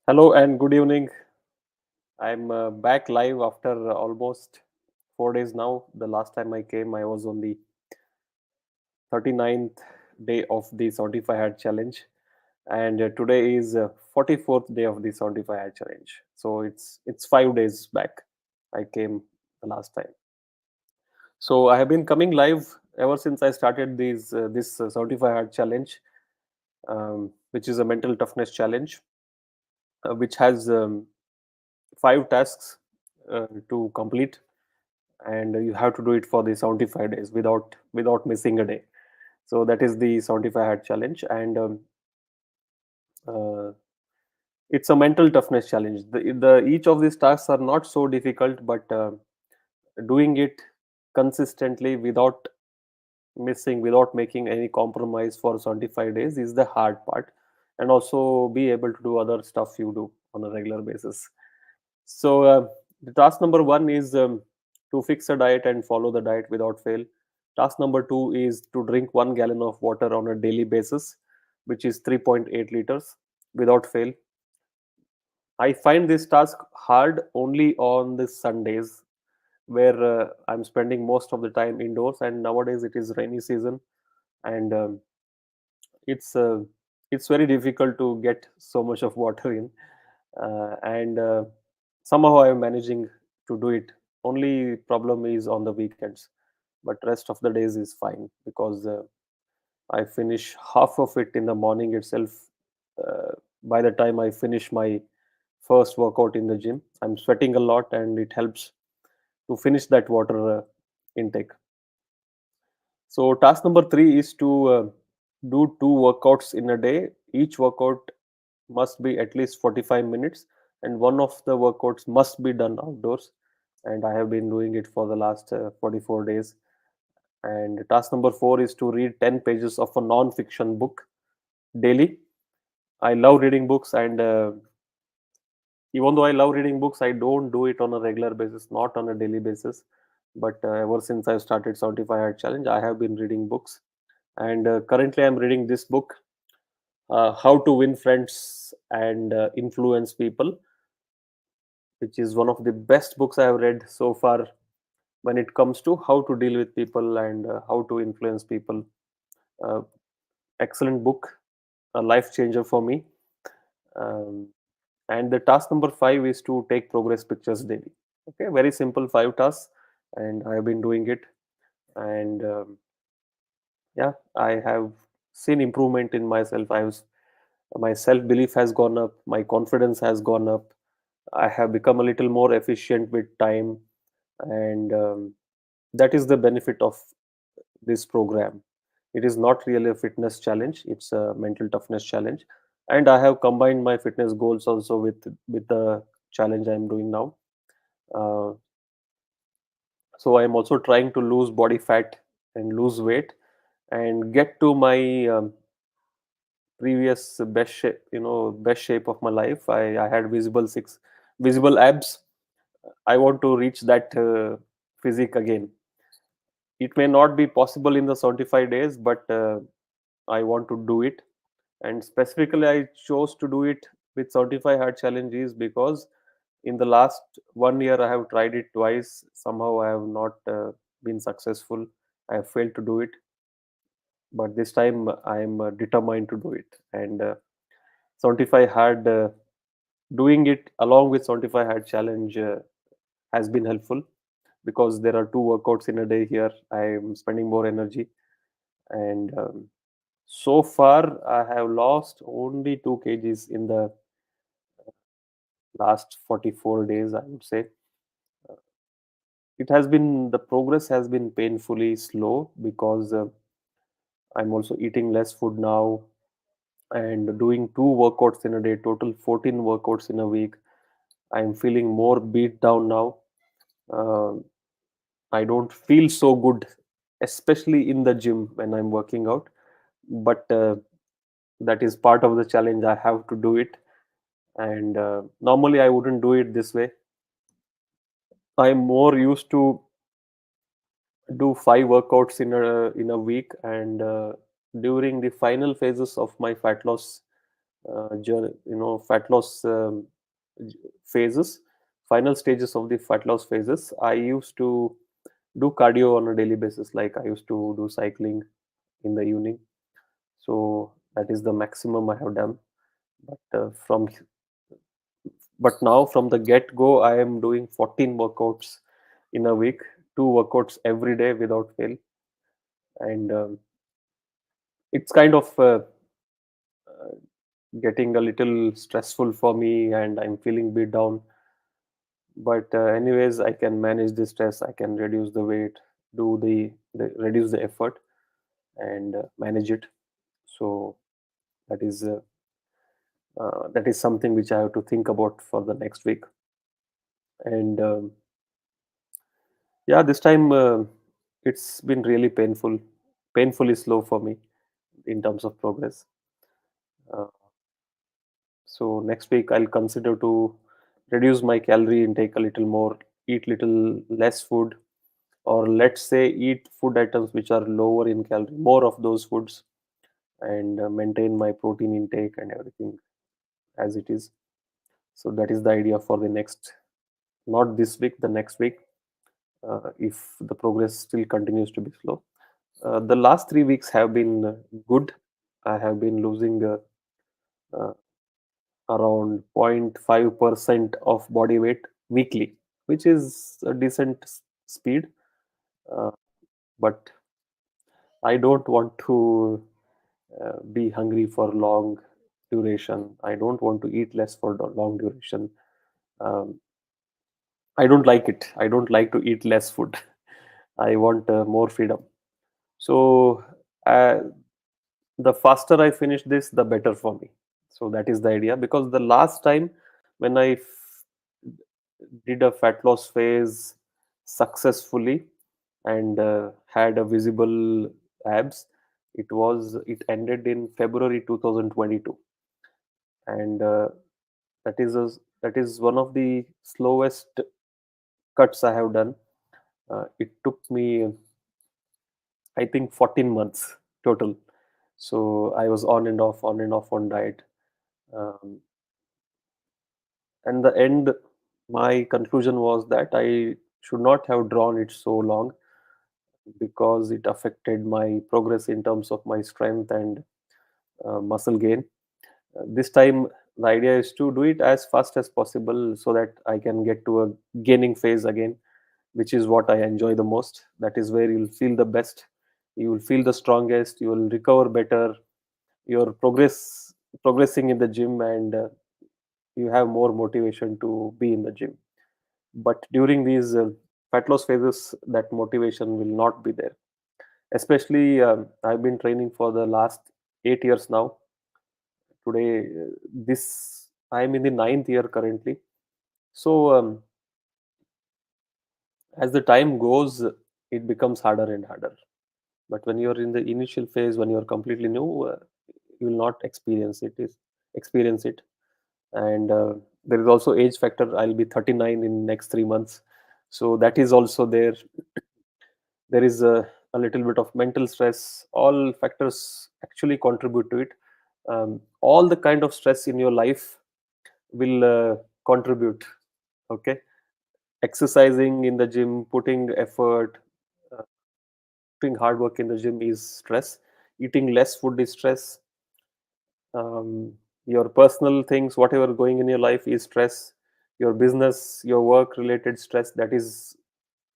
Hello and good evening. I'm back live after almost 4 days now. The last time I came, I was on the 39th day of the 75 Hard Challenge, and today is 44th day of the 75 Hard Challenge. So it's 5 days back. I came the last time. So I have been coming live ever since I started this 75 Hard Challenge, which is a mental toughness challenge, which has 5 tasks to complete, and you have to do it for the 75 days without missing a day. So that is the 75 hard challenge, and uh, it's a mental toughness challenge. The each of these tasks are not so difficult, but doing it consistently without making any compromise for 75 days is the hard part, and also be able to do other stuff you do on a regular basis. So the task number one is to fix a diet and follow the diet without fail. Task number two is to drink 1 gallon of water on a daily basis, which is 3.8 liters without fail. I find this task hard only on the Sundays, where I'm spending most of the time indoors, and nowadays it is rainy season, and it's uh, it's very difficult to get so much of water in, and somehow I'm managing to do it. Only problem is on the weekends, but rest of the days is fine because I finish half of it in the morning itself. uh, by the time I finish my first workout in the gym, I'm sweating a lot, and it helps to finish that water intake. So task number three is to do two workouts in a day. Each workout must be at least 45 minutes, and one of the workouts must be done outdoors. And I have been doing it for the last 44 days. And task number four is to read 10 pages of a non-fiction book daily. I love reading books, and even though I love reading books, I don't do it on a regular basis, not on a daily basis. But ever since I started 75 Hard Challenge, I have been reading books, and currently I'm reading this book, How to Win Friends and Influence People, which is one of the best books I have read so far when it comes to how to deal with people and how to influence people. Uh, Excellent book, a life changer for me. Um, and the task number five is to take progress pictures daily. Okay, very simple 5 tasks, and I have been doing it. And yeah, I have seen improvement in myself. My self belief has gone up, my confidence has gone up. I have become a little more efficient with time, and that is the benefit of this program. It is not really a fitness challenge; it's a mental toughness challenge, and I have combined my fitness goals also with the challenge I am doing now. Uh, so I am also trying to lose body fat and lose weight and get to my previous best shape of my life. I had visible abs. I want to reach that physique again. It may not be possible in the 75 days, but I want to do it. And specifically, I chose to do it with 75 hard challenges because in the last 1 year, I have tried it twice. Somehow, I have not been successful. I have failed to do it, but this time I am determined to do it. And 75 hard doing it along with 75 hard challenge has been helpful because there are two workouts in a day here. I am spending more energy, and so far I have lost only 2 kgs in the last 44 days, I would say. The progress has been painfully slow because I'm also eating less food now and doing two workouts in a day, total 14 workouts in a week. I'm feeling more beat down now. Uh, I don't feel so good, especially in the gym when I'm working out. But that is part of the challenge. I have to do it, and normally I wouldn't do it this way. I'm more used to do 5 workouts in a week, and during the final phases of my fat loss fat loss phases, final stages of the fat loss phases, I used to do cardio on a daily basis. Like I used to do cycling in the evening. So that is the maximum I have done. But now from the get go, I am doing 14 workouts in a week, two workouts every day without fail, and it's kind of getting a little stressful for me, and I'm feeling beat down. But anyways, I can manage the stress. I can reduce the weight, do the reduce the effort, and manage it. So that is uh, that is something which I have to think about for the next week. And yeah, this time it's been really painfully slow for me in terms of progress. Uh, so next week I'll consider to reduce my calorie intake a little more, eat little less food, or let's say eat food items which are lower in calorie, more of those foods, and maintain my protein intake and everything as it is. So that is the idea for the next, not this week, the next week, if the progress still continues to be slow. The last 3 weeks have been good. I have been losing uh, around 0.5% of body weight weekly, which is a decent speed. Uh, but I don't want to be hungry for long duration. I don't want to eat less for the long duration. Um, I don't like it. I don't like to eat less food. I want more freedom. So uh, the faster I finish this, the better for me. So that is the idea. Because the last time when did a fat loss phase successfully and had a visible abs, it ended in February 2022, and that is that is one of the slowest cuts I have done. It took me, I think, 14 months total. So I was on and off on diet. Um, and the end, my conclusion was that I should not have drawn it so long because it affected my progress in terms of my strength and muscle gain. This time, the idea is to do it as fast as possible so that I can get to a gaining phase again, which is what I enjoy the most. That is where you'll feel the best, you will feel the strongest, you will recover better, your progressing in the gym, and you have more motivation to be in the gym. But during these fat loss phases, that motivation will not be there. Especially, I've been training for the last 8 years now. Today, this I'm in the ninth year currently. So as the time goes, it becomes harder and harder. But when you're in the initial phase, when you're completely new, you will not experience it. And there is also age factor. I'll be 39 in next 3 months, so that is also there. There is a little bit of mental stress. All factors actually contribute to it. All the kind of stress in your life will contribute. Okay, exercising in the gym, putting effort, uh, putting hard work in the gym is stress. Eating less food is stress. Your personal things, whatever going in your life, is stress. Your business, your work related stress, that is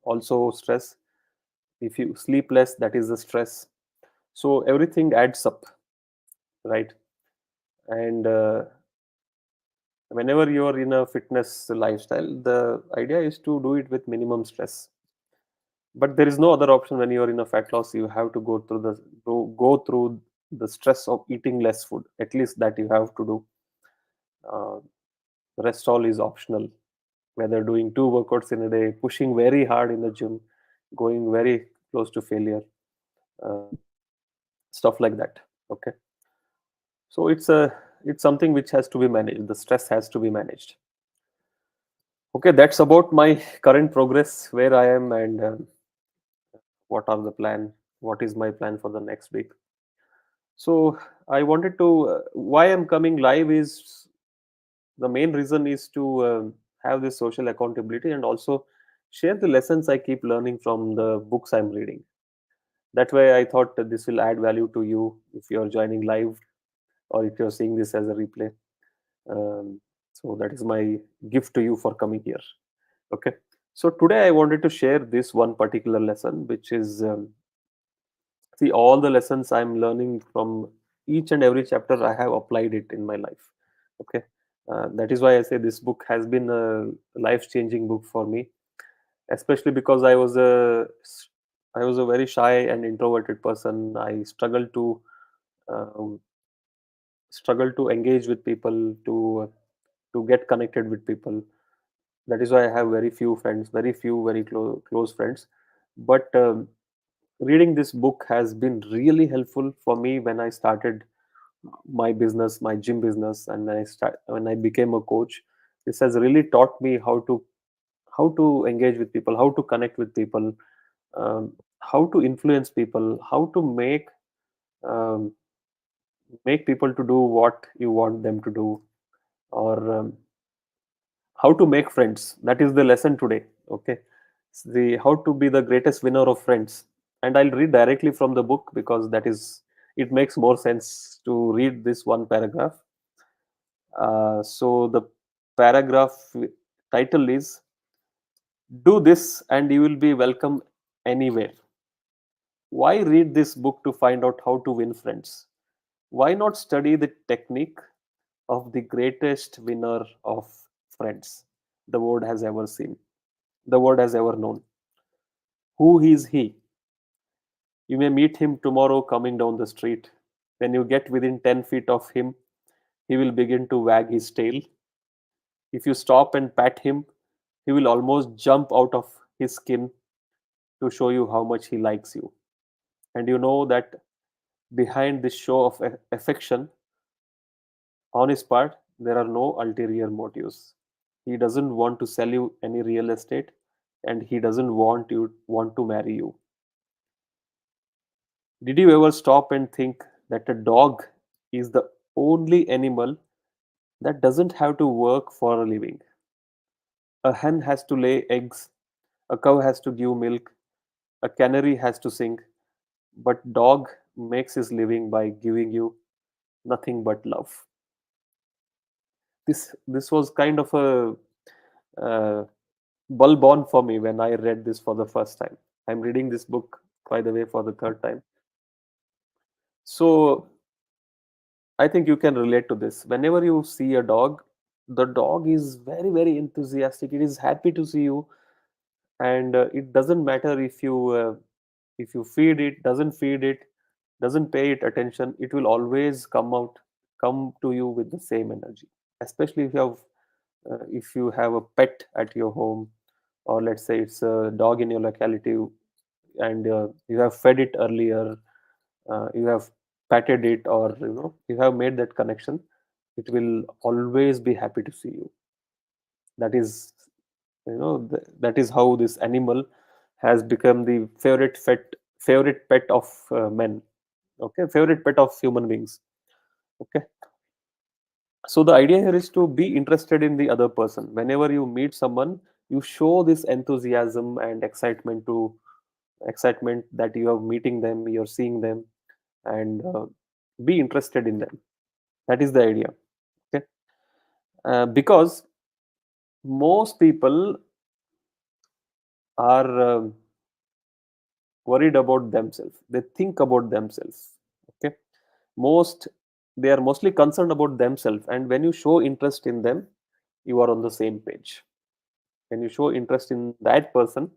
also stress. If you sleep less, that is the stress. So everything adds up, right? And whenever you are in a fitness lifestyle, the idea is to do it with minimum stress. But there is no other option. When you are in a fat loss, you have to go through the stress of eating less food. At least that you have to do. uh, the rest all is optional, whether doing two workouts in a day, pushing very hard in the gym, going very close to failure, uh, stuff like that. Okay, so it's something which has to be managed. The stress has to be managed. Okay, that's about my current progress, where I am, and what are the plan. What is my plan for the next week? So I wanted to why I'm coming live is the main reason is to have this social accountability and also share the lessons I keep learning from the books I'm reading. That way, I thought that this will add value to you if you're joining live or if you're seeing this as a replay. Um, so that is my gift to you for coming here. Okay. So today I wanted to share this one particular lesson, which is see all the lessons I'm learning from each and every chapter. I have applied it in my life. Okay. That is why I say this book has been a life-changing book for me, especially because I was a very shy and introverted person. I um, struggle to engage with people, to get connected with people. That is why I have very few friends, very few very close friends. But reading this book has been really helpful for me when I started my business, my gym business, and when I became a coach. This has really taught me how to engage with people, how to connect with people, how to influence people, how to um, make people to do what you want them to do, or how to make friends. That is the lesson today. Okay, it's the how to be the greatest winner of friends. And I'll read directly from the book because that is it makes more sense to read this one paragraph. So the paragraph title is "Do this and you will be welcome anywhere." Why read this book to find out how to win friends? Why not study the technique of the greatest winner of friends the world has ever seen, the world has ever known? Who is he? You may meet him tomorrow coming down the street. When you get within 10 feet of him, he will begin to wag his tail. If you stop and pat him, he will almost jump out of his skin to show you how much he likes you. And you know that behind this show of affection, on his part, there are no ulterior motives. He doesn't want to sell you any real estate and he doesn't want to marry you. Did you ever stop and think that a dog is the only animal that doesn't have to work for a living? A hen has to lay eggs, a cow has to give milk, a canary has to sing, but dog makes his living by giving you nothing but love. This was kind of a uh, bulb on for me when I read this for the first time. I'm reading this book, by the way, for the third time. So I think you can relate to this. Whenever you see a dog, the dog is very, very enthusiastic. It is happy to see you, and it doesn't matter if you feed it, doesn't feed it, doesn't pay it attention. It will always come to you with the same energy. Especially if you have a pet at your home, or let's say it's a dog in your locality, and you have fed it earlier, you have patted it, or you have made that connection, it will always be happy to see you. That is that is how this animal has become the favorite pet of men. Okay, favorite pet of human beings. Okay, so the idea here is to be interested in the other person. Whenever you meet someone, you show this enthusiasm and excitement that you are meeting them, you're seeing them, and be interested in them. That is the idea. Okay, because most people are worried about themselves. They think about themselves. Okay, most they are mostly concerned about themselves, and when you show interest in them, you are on the same page. When you show interest in that person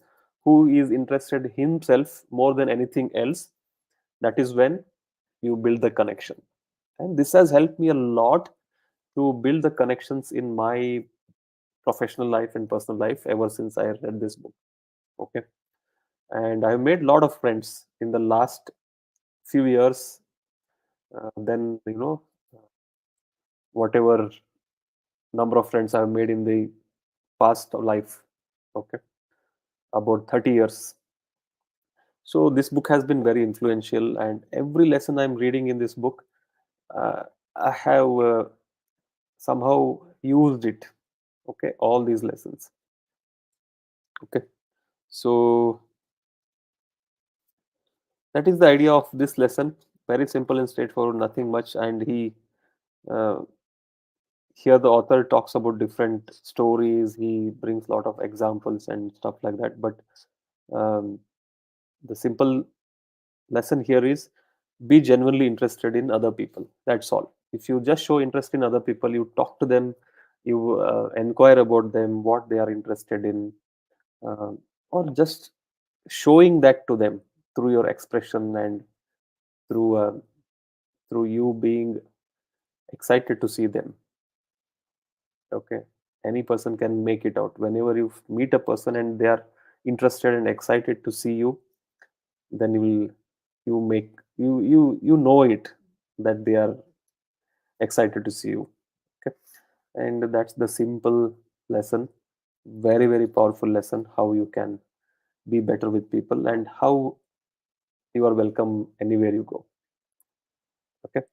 who is interested himself more than anything else, that is when you build the connection. And this has helped me a lot to build the connections in my professional life and personal life ever since I read this book. Okay, and I've made a lot of friends in the last few years. Then whatever number of friends I've made in the past life. Okay, about 30 years. So this book has been very influential, and every lesson I'm reading in this book, uh, I have somehow used it. Okay, all these lessons. Okay, so that is the idea of this lesson. Very simple and straightforward, nothing much. And uh, here the author talks about different stories. He brings a lot of examples and stuff like that. But um, the simple lesson here is be genuinely interested in other people. That's all. If you just show interest in other people, you talk to them, you inquire about them, what they are interested in, uh, or just showing that to them through your expression and through through you being excited to see them. Okay, any person can make it out. Whenever you meet a person and they are interested and excited to see you, then you make you know it, that they are excited to see you. Okay, and that's the simple lesson, very very powerful lesson, how you can be better with people and how you are welcome anywhere you go. Okay,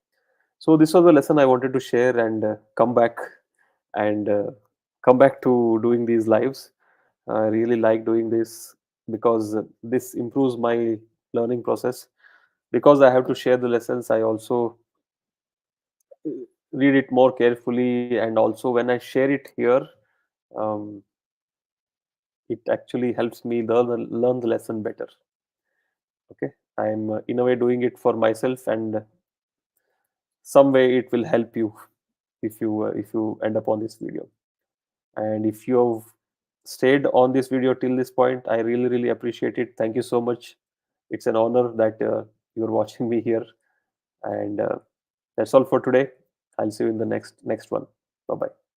so this was the lesson I wanted to share, and and uh, come back to doing these lives. I really like doing this because this improves my learning process. Because I have to share the lessons, I also uh, read it more carefully, and also when I share it here, um, it actually helps me learn the lesson better. Okay, I'm in a way doing it for myself, and some way it will help you if you end up on this video. And if you have stayed on this video till this point, I really really appreciate it. Thank you so much. It's an honor that you're watching me here. And that's all for today. I'll see you in the next one. Bye bye.